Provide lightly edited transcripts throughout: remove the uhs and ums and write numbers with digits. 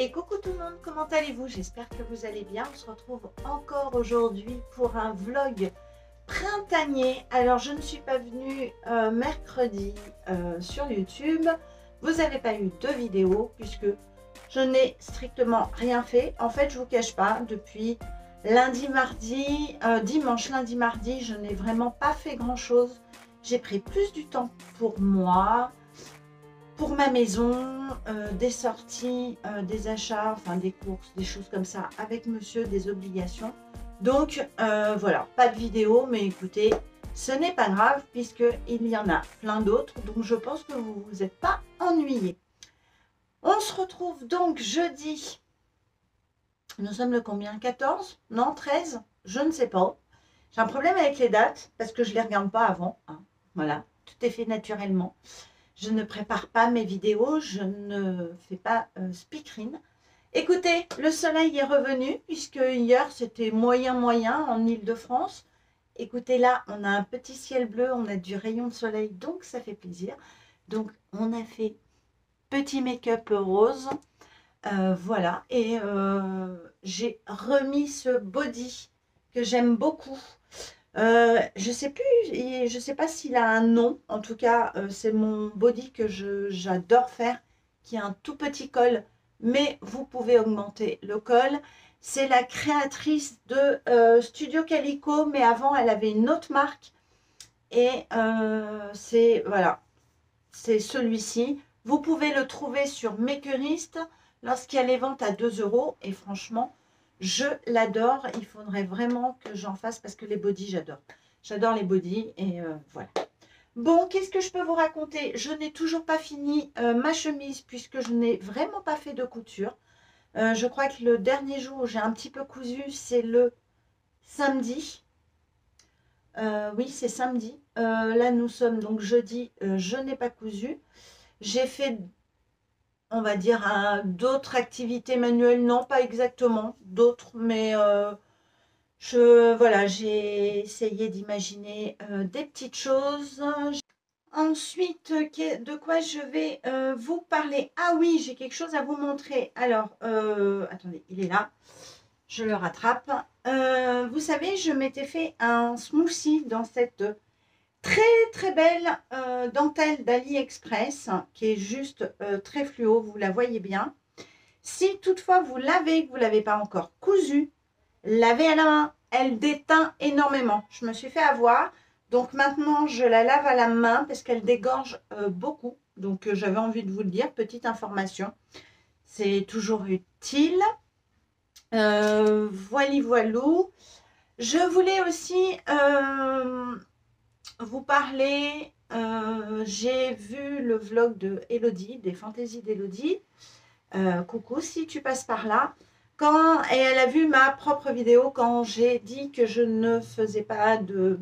Et coucou tout le monde, comment allez-vous? J'espère que vous allez bien. On se retrouve encore aujourd'hui pour un vlog printanier. Alors je ne suis pas venue mercredi sur YouTube. Vous n'avez pas eu de vidéo puisque je n'ai strictement rien fait. En fait, je vous cache pas, depuis lundi, mardi, dimanche, lundi, mardi, je n'ai vraiment pas fait grand chose. J'ai pris plus du temps pour moi, pour ma maison, des sorties, des achats, enfin des courses, des choses comme ça avec monsieur, des obligations. Donc voilà, pas de vidéo, mais écoutez, ce n'est pas grave puisqu'il y en a plein d'autres. Donc je pense que vous ne vous êtes pas ennuyés. On se retrouve donc jeudi. Nous sommes le combien? 14? Non, 13? Je ne sais pas. J'ai un problème avec les dates parce que je ne les regarde pas avant. Hein. Voilà, tout est fait naturellement. Je ne prépare pas mes vidéos, je ne fais pas speakerine. Écoutez, le soleil est revenu, puisque hier c'était moyen en Île-de-France. Écoutez, là, on a un petit ciel bleu, on a du rayon de soleil, donc ça fait plaisir. Donc, on a fait petit make-up rose. Voilà, et j'ai remis ce body que j'aime beaucoup. Je sais plus, je sais pas s'il a un nom. En tout cas, c'est mon body que j'adore faire, qui a un tout petit col, mais vous pouvez augmenter le col. C'est la créatrice de Studio Calico, mais avant, elle avait une autre marque. Et c'est voilà, c'est celui-ci. Vous pouvez le trouver sur Makerist lorsqu'il y a les ventes à 2 €. Et franchement, je l'adore. Il faudrait vraiment que j'en fasse parce que les bodys, j'adore. J'adore les bodys et voilà. Bon, qu'est-ce que je peux vous raconter? Je n'ai toujours pas fini ma chemise puisque je n'ai vraiment pas fait de couture. Je crois que le dernier jour où j'ai un petit peu cousu, c'est le samedi. Oui, c'est samedi. Là, nous sommes donc jeudi. Je n'ai pas cousu. J'ai fait, on va dire, d'autres activités manuelles. Non, pas exactement. D'autres, mais voilà, j'ai essayé d'imaginer des petites choses. Ensuite, de quoi je vais vous parler? Ah oui, j'ai quelque chose à vous montrer. Alors, attendez, il est là. Je le rattrape. Vous savez, je m'étais fait un smoothie dans cette très belle dentelle d'AliExpress qui est juste très fluo, vous la voyez bien. Si toutefois vous l'avez, que vous ne l'avez pas encore cousue, lavez à la main, elle déteint énormément. Je me suis fait avoir, donc maintenant je la lave à la main parce qu'elle dégorge beaucoup. Donc j'avais envie de vous le dire, petite information, c'est toujours utile. Voilou. Je voulais aussi vous parler, j'ai vu le vlog de Elodie, des fantaisies d'Elodie. Coucou, si tu passes par là. Et elle a vu ma propre vidéo quand j'ai dit que je ne faisais pas de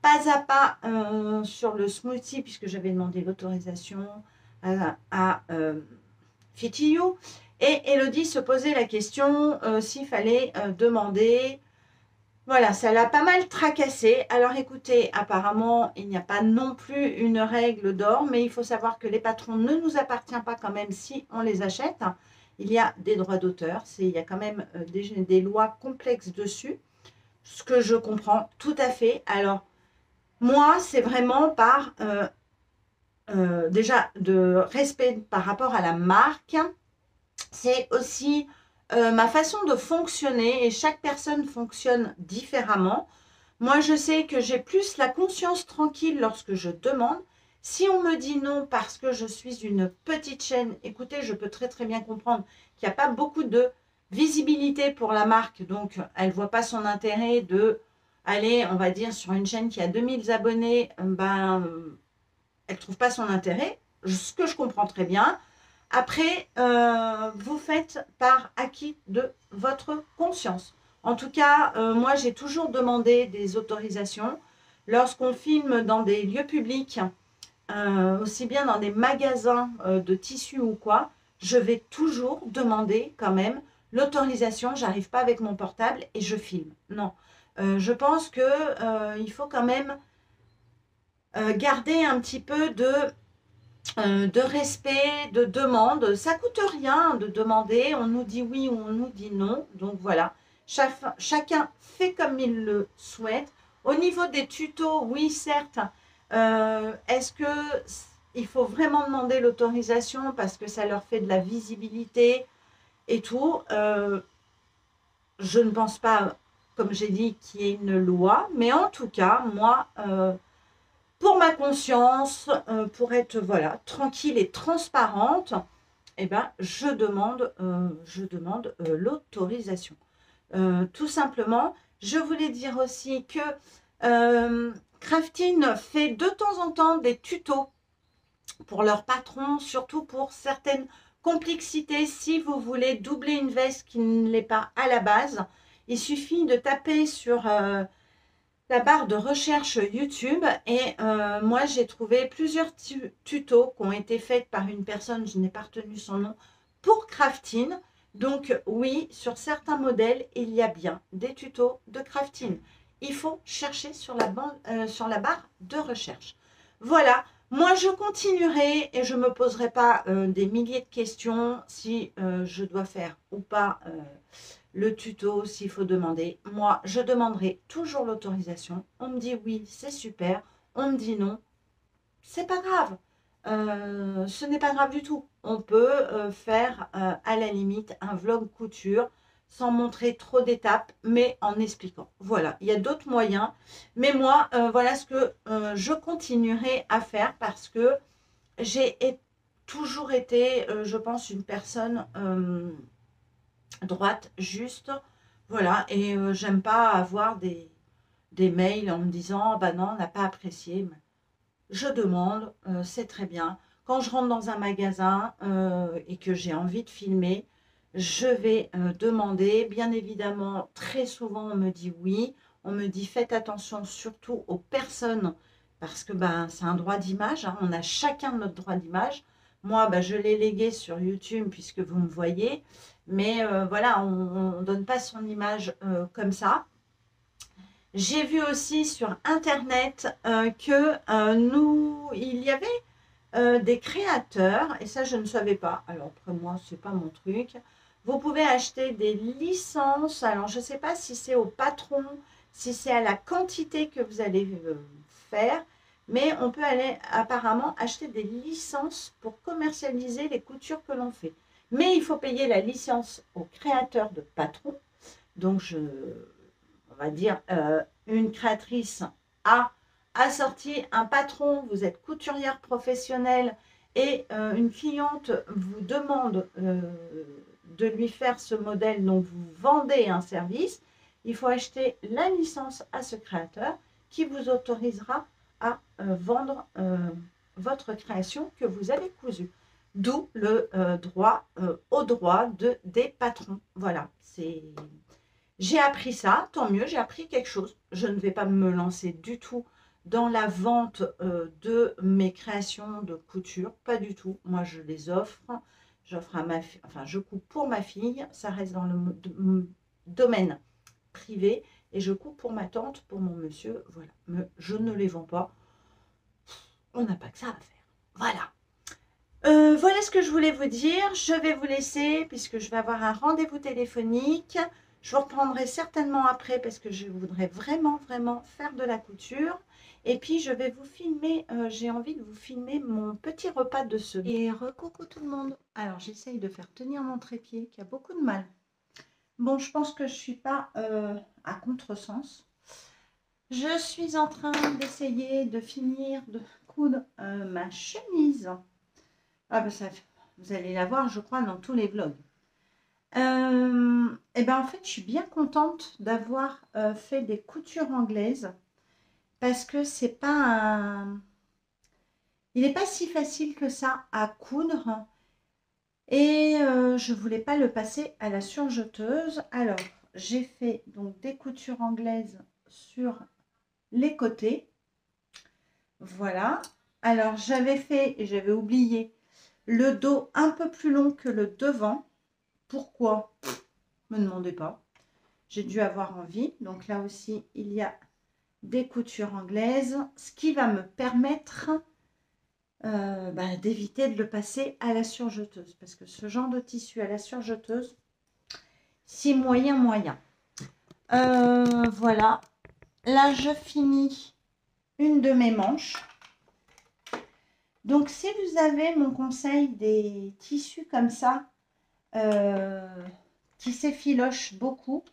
pas à pas sur le smoothie, puisque j'avais demandé l'autorisation à Fitiyou. Et Elodie se posait la question s'il fallait demander. Voilà, ça l'a pas mal tracassé. Alors écoutez, apparemment, il n'y a pas non plus une règle d'or, mais il faut savoir que les patrons ne nous appartiennent pas quand même si on les achète. Il y a des droits d'auteur, il y a quand même des lois complexes dessus, ce que je comprends tout à fait. Alors, moi, c'est vraiment par, déjà, de respect par rapport à la marque. C'est aussi ma façon de fonctionner et chaque personne fonctionne différemment. Moi, je sais que j'ai plus la conscience tranquille lorsque je demande. Si on me dit non parce que je suis une petite chaîne, écoutez, je peux très bien comprendre qu'il n'y a pas beaucoup de visibilité pour la marque. Donc, elle ne voit pas son intérêt de aller, on va dire, sur une chaîne qui a 2000 abonnés. Elle ne trouve pas son intérêt, ce que je comprends très bien. Après, vous faites par acquis de votre conscience. En tout cas, moi, j'ai toujours demandé des autorisations. Lorsqu'on filme dans des lieux publics, aussi bien dans des magasins de tissus ou quoi, je vais toujours demander quand même l'autorisation. J'arrive pas avec mon portable et je filme. Non, je pense que il faut quand même garder un petit peu de de respect, de demande. Ça coûte rien de demander, on nous dit oui ou on nous dit non. Donc voilà, chacun fait comme il le souhaite. Au niveau des tutos, oui certes, est-ce que il faut vraiment demander l'autorisation parce que ça leur fait de la visibilité et tout? Je ne pense pas, comme j'ai dit, qu'il y ait une loi, mais en tout cas, moi, pour ma conscience, pour être voilà, tranquille et transparente, eh ben, je demande l'autorisation. Tout simplement, je voulais dire aussi que Craftin fait de temps en temps des tutos pour leurs patrons, surtout pour certaines complexités. Si vous voulez doubler une veste qui ne l'est pas à la base, il suffit de taper sur la barre de recherche YouTube et moi j'ai trouvé plusieurs tutos qui ont été faits par une personne, je n'ai pas retenu son nom, pour crafting. Donc oui, sur certains modèles, il y a bien des tutos de crafting. Il faut chercher sur la barre de recherche. Voilà, moi je continuerai et je ne me poserai pas des milliers de questions si je dois faire ou pas le tuto, s'il faut demander. Moi, je demanderai toujours l'autorisation. On me dit oui, c'est super. On me dit non, c'est pas grave. Ce n'est pas grave du tout. On peut faire à la limite un vlog couture sans montrer trop d'étapes, mais en expliquant. Voilà, il y a d'autres moyens. Mais moi, voilà ce que je continuerai à faire parce que j'ai toujours été, je pense, une personne droite, juste, voilà, et j'aime pas avoir des mails en me disant, bah non, on n'a pas apprécié. Je demande, c'est très bien. Quand je rentre dans un magasin et que j'ai envie de filmer, je vais demander. Bien évidemment, très souvent, on me dit oui. On me dit, faites attention surtout aux personnes, parce que ben, c'est un droit d'image, hein, on a chacun notre droit d'image. Moi, ben, je l'ai légué sur YouTube, puisque vous me voyez. Mais voilà, on ne donne pas son image comme ça. J'ai vu aussi sur Internet que il y avait des créateurs, et ça je ne savais pas. Alors après moi, c'est pas mon truc. Vous pouvez acheter des licences. Alors je ne sais pas si c'est au patron, si c'est à la quantité que vous allez faire, mais on peut aller apparemment acheter des licences pour commercialiser les coutures que l'on fait. Mais il faut payer la licence au créateur de patron. Donc on va dire, une créatrice a sorti un patron, vous êtes couturière professionnelle et une cliente vous demande de lui faire ce modèle, donc vous vendez un service, il faut acheter la licence à ce créateur qui vous autorisera à vendre votre création que vous avez cousue. D'où le droit au droit des patrons. Voilà, j'ai appris ça, tant mieux, j'ai appris quelque chose. Je ne vais pas me lancer du tout dans la vente de mes créations de couture, pas du tout. Moi, je les offre, j'offre à ma fille, enfin, je coupe pour ma fille, ça reste dans le domaine privé, et je coupe pour ma tante, pour mon monsieur, voilà. Mais je ne les vends pas, on n'a pas que ça à faire. Voilà. Voilà ce que je voulais vous dire. Je vais vous laisser puisque je vais avoir un rendez-vous téléphonique. Je vous reprendrai certainement après parce que je voudrais vraiment faire de la couture. Et puis je vais vous filmer, j'ai envie de vous filmer mon petit repas de ce. Et recoucou tout le monde. Alors j'essaye de faire tenir mon trépied qui a beaucoup de mal. Bon, je pense que je ne suis pas à contresens. Je suis en train d'essayer de finir de coudre ma chemise. Ah ben ça, vous allez la voir, je crois, dans tous les vlogs. Et ben en fait, je suis bien contente d'avoir fait des coutures anglaises parce que c'est pas il n'est pas si facile que ça à coudre et je voulais pas le passer à la surjeteuse. Alors, j'ai fait donc des coutures anglaises sur les côtés. Voilà. Alors, j'avais fait et j'avais oublié le dos un peu plus long que le devant. Pourquoi? Me demandez pas. J'ai dû avoir envie. Donc là aussi, il y a des coutures anglaises. Ce qui va me permettre d'éviter de le passer à la surjeteuse. Parce que ce genre de tissu à la surjeteuse, c'est moyen. Voilà. Là, je finis une de mes manches. Donc, si vous avez mon conseil des tissus comme ça, qui s'effilochent beaucoup,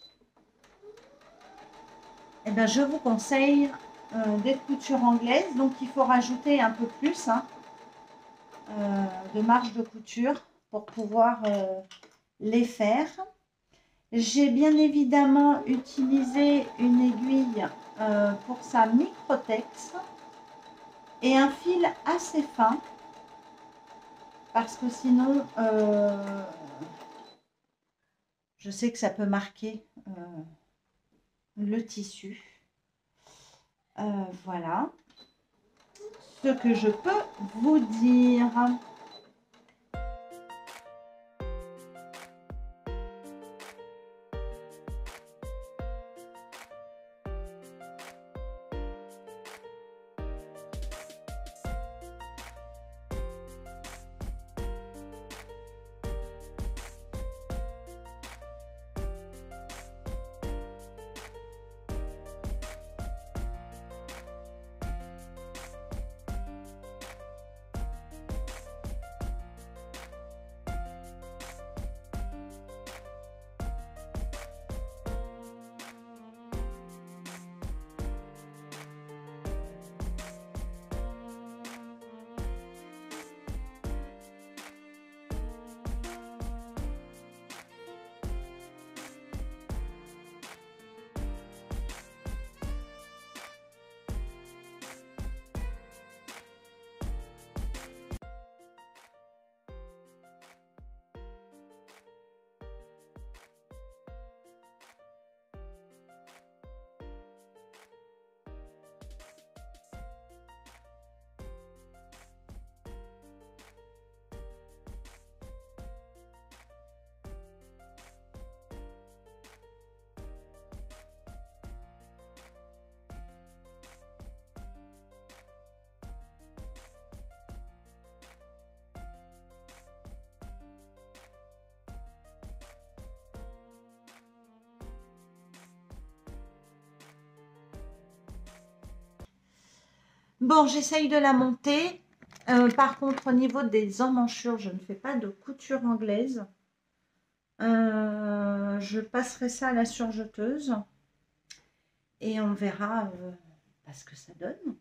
eh ben, je vous conseille des coutures anglaises. Donc, il faut rajouter un peu plus de marge de couture pour pouvoir les faire. J'ai bien évidemment utilisé une aiguille pour sa microtex et un fil assez fin parce que sinon je sais que ça peut marquer le tissu. Voilà ce que je peux vous dire. Bon, j'essaye de la monter. Par contre, au niveau des emmanchures, je ne fais pas de couture anglaise. Je passerai ça à la surjeteuse. Et on verra ce que ça donne.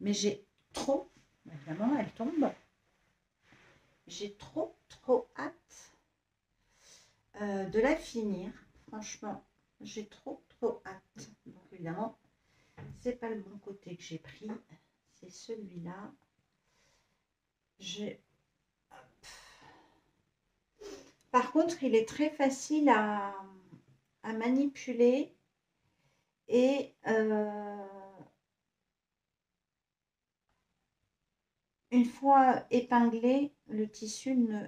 Mais j'ai trop, évidemment, elle tombe. J'ai trop hâte de la finir. Franchement, j'ai trop hâte. Donc, évidemment, c'est pas le bon côté que j'ai pris, c'est celui-là. Par contre, il est très facile à manipuler et une fois épinglé, le tissu ne,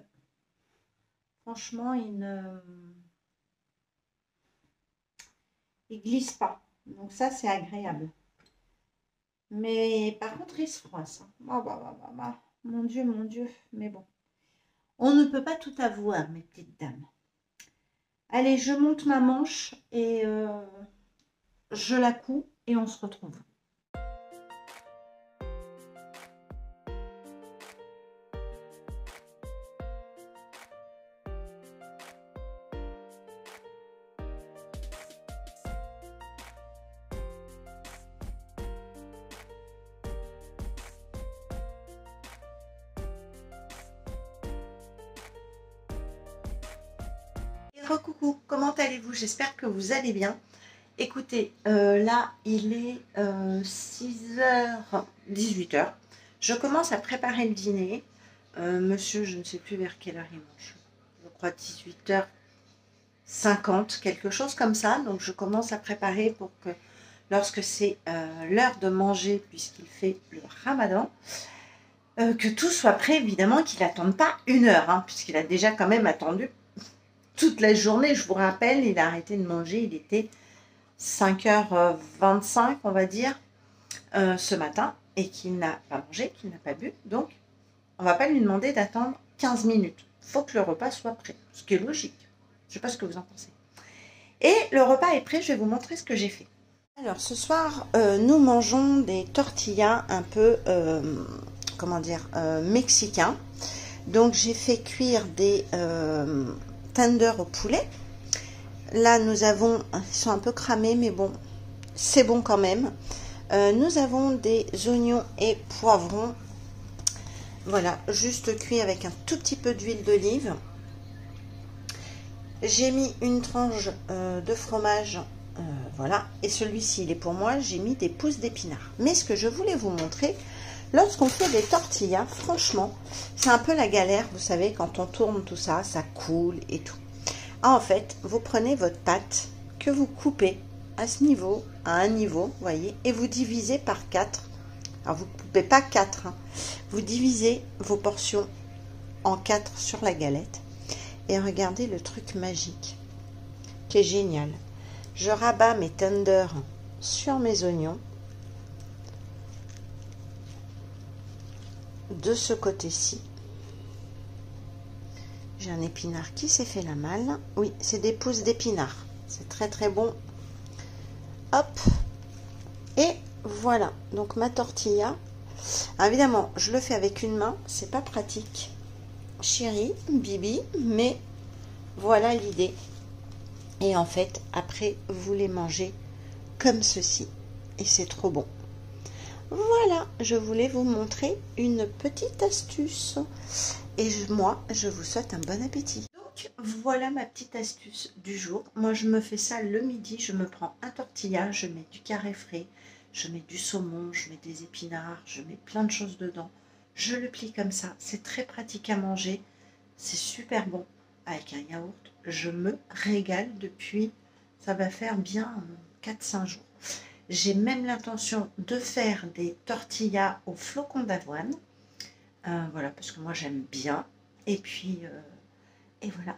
franchement, il glisse pas. Donc ça, c'est agréable. Mais par contre, il se froisse. Mon Dieu. Mais bon, on ne peut pas tout avoir, mes petites dames. Allez, je monte ma manche et je la couds et on se retrouve. Coucou, comment allez-vous? J'espère que vous allez bien. Écoutez, là, il est 6h, 18h. Je commence à préparer le dîner. Monsieur, je ne sais plus vers quelle heure il mange. Je crois 18h50, quelque chose comme ça. Donc, je commence à préparer pour que lorsque c'est l'heure de manger, puisqu'il fait le ramadan, que tout soit prêt, évidemment, qu'il n'attende pas 1 heure, hein, puisqu'il a déjà quand même attendu toute la journée. Je vous rappelle, il a arrêté de manger, il était 5h25, on va dire, ce matin. et qu'il n'a pas mangé, qu'il n'a pas bu. Donc, on ne va pas lui demander d'attendre 15 minutes. Il faut que le repas soit prêt, ce qui est logique. Je ne sais pas ce que vous en pensez. Et le repas est prêt, je vais vous montrer ce que j'ai fait. Alors, ce soir, nous mangeons des tortillas un peu, comment dire, mexicains. Donc, j'ai fait cuire des tenders au poulet. Là, nous avons, ils sont un peu cramés, mais bon, c'est bon quand même. Nous avons des oignons et poivrons. Voilà, juste cuit avec un tout petit peu d'huile d'olive. J'ai mis une tranche de fromage, voilà. Et celui-ci, il est pour moi, j'ai mis des pousses d'épinards. Mais ce que je voulais vous montrer, lorsqu'on fait des tortillas, franchement, c'est un peu la galère, vous savez, quand on tourne tout ça, ça coule et tout. Ah, en fait, vous prenez votre pâte que vous coupez à ce niveau, à un niveau, vous voyez, et vous divisez par 4. Alors, vous ne coupez pas 4, hein. Vous divisez vos portions en 4 sur la galette. Et regardez le truc magique, qui est génial. Je rabats mes tenders sur mes oignons. De ce côté-ci. J'ai un épinard qui s'est fait la malle. Oui, c'est des pousses d'épinards. C'est très très bon. Hop. Et voilà. Donc ma tortilla. Alors, évidemment, je le fais avec une main. C'est pas pratique. Chérie, Bibi. Mais voilà l'idée. Et en fait, après, vous les mangez comme ceci. Et c'est trop bon. Voilà, je voulais vous montrer une petite astuce. Et moi, je vous souhaite un bon appétit. Donc, voilà ma petite astuce du jour. Moi, je me fais ça le midi. Je me prends un tortilla, je mets du carré frais, je mets du saumon, je mets des épinards, je mets plein de choses dedans. Je le plie comme ça. C'est très pratique à manger. C'est super bon avec un yaourt. Je me régale depuis, ça va faire bien 4-5 jours. J'ai même l'intention de faire des tortillas aux flocons d'avoine. Voilà, parce que moi j'aime bien. Et puis, et voilà.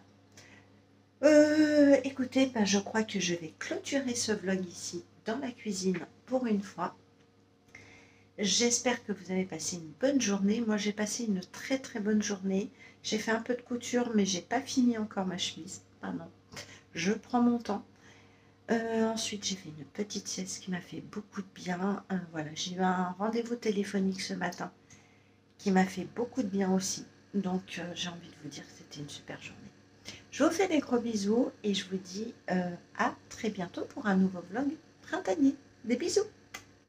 Écoutez, ben, je crois que je vais clôturer ce vlog ici, dans la cuisine, pour une fois. J'espère que vous avez passé une bonne journée. Moi, j'ai passé une très très bonne journée. J'ai fait un peu de couture, mais j'ai pas fini encore ma chemise. Ah non, je prends mon temps. Ensuite, j'ai fait une petite sieste qui m'a fait beaucoup de bien. Voilà, j'ai eu un rendez-vous téléphonique ce matin qui m'a fait beaucoup de bien aussi. Donc, j'ai envie de vous dire que c'était une super journée. Je vous fais des gros bisous et je vous dis à très bientôt pour un nouveau vlog printanier. Des bisous!